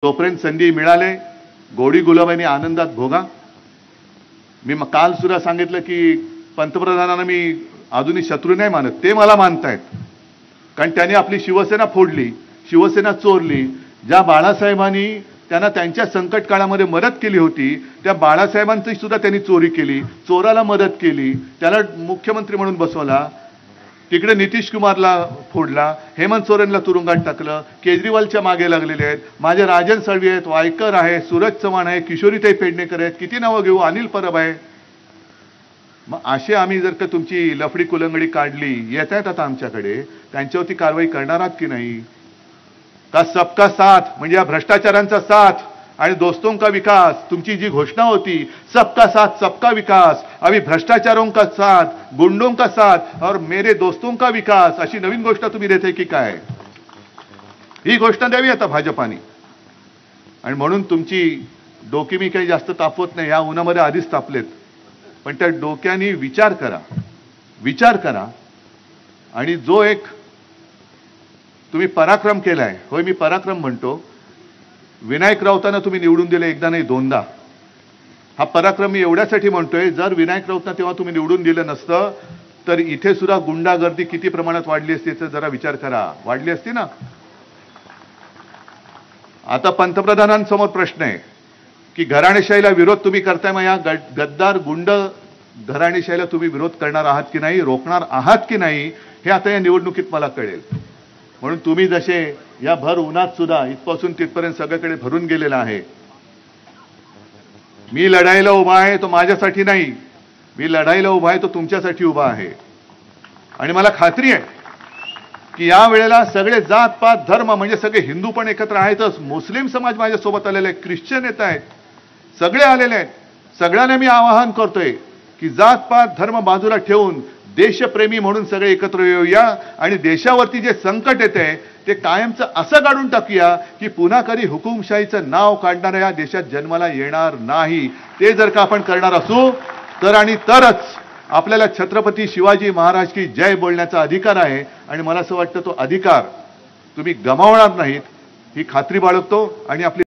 जोपर्यंत संधी मिळाले गोडी गुलाबाने आनंदात भोगा। मी काल सुद्धा सांगितलं की पंतप्रधानांना मी अजूनही शत्रू नाही मानत, ते मला मानतायत, कारण त्यांनी आपली शिवसेना फोडली, शिवसेना चोरली। ज्या बाळासाहेबांनी त्यांना त्यांच्या संकट काळामध्ये मदत केली होती त्या बाळासाहेबांची सुद्धा त्यांनी चोरी केली, चोराला मदत केली, त्याला मुख्यमंत्री म्हणून बसवला, तिकडे नितीश कुमारला फोडला, हेमंत सोरेनला तुरुंगात टाकलं, केजरीवालच्या मागे लागलेले आहेत, माझे राजन सळवी आहेत, वायकर आहे, सूरज चव्हाण आहे, किशोरीताई पेडणेकर आहेत, किती नावं घेऊ, अनिल परब आहे। मग असे आम्ही जर का तुमची लफडी कुलंगडी काढली येत आहेत आता आमच्याकडे, त्यांच्यावरती कारवाई करणार आहात की नाही? का सबका साथ म्हणजे या भ्रष्टाचारांचा साथ आणि दोस्तों का विकास, तुमची जी घोषणा होती सबका साथ सबका विकास, अभी भ्रष्टाचारों का साथ, गुंडों का साथ और मेरे दोस्तों का विकास, अशी नवीन घोषणा तुम्ही देते की काय? ही घोषणा द्यावी आता भाजपाने। आणि म्हणून तुमची डोकी मी काही जास्त तापवत नाही, या उन्हामध्ये आधीच तापलेत, पण त्या डोक्याने विचार करा आणि जो एक तुम्ही पराक्रम केलाय, होय मी पराक्रम म्हणतो, विनायक राऊतांना तुम्ही निवडून दिले एकदा नाही दोनदा। हा पराक्रम मी एवढ्यासाठी म्हणतोय, जर विनायक राऊतांना तेव्हा तुम्ही निवडून दिलं नसतं तर इथे सुद्धा गुंडागर्दी किती प्रमाणात वाढली असती याचा जरा विचार करा, वाढली असती ना। आता पंतप्रधानांसमोर प्रश्न आहे की घराणेशाहीला विरोध तुम्ही करताय, मग या गद्दार गुंड घराणेशाहीला तुम्ही विरोध करणार आहात की नाही, रोखणार आहात की नाही, हे आता या निवडणुकीत मला कळेल। म्हणून तुम्ही जसे या भर उन्हात सुद्धा इथपासून तिथपर्यंत सगळीकडे भरून गेलेला आहे, मी लढाईला उभा आहे तो माझ्यासाठी नाही, मी लढाईला उभा आहे तो तुमच्यासाठी उभा आहे। आणि मला खात्री आहे की या वेळेला सगळे जात पात धर्म म्हणजे सगळे हिंदू पण एकत्र आहेतच, मुस्लिम समाज माझ्यासोबत आलेले आहे, ख्रिश्चन येत आहेत, सगळे आलेले आहेत। सगळ्यांना मी आवाहन करतोय की जात पात धर्म बाजूला ठेवून देशप्रेमी म्हणून सगळे एकत्र येऊया आणि देशावरती जे संकट येते ते कायमचं असं काढून टाकूया की पुन्हा कधी हुकुमशाहीचं नाव काढणाऱ्या या देशात जन्माला येणार नाही। ते जर का आपण करणार असू तर आणि तरच आपल्याला छत्रपती शिवाजी महाराज की जय बोलण्याचा अधिकार आहे। आणि मला असं वाटतं तो अधिकार तुम्ही गमावणार नाहीत ही खात्री बाळगतो आणि आपली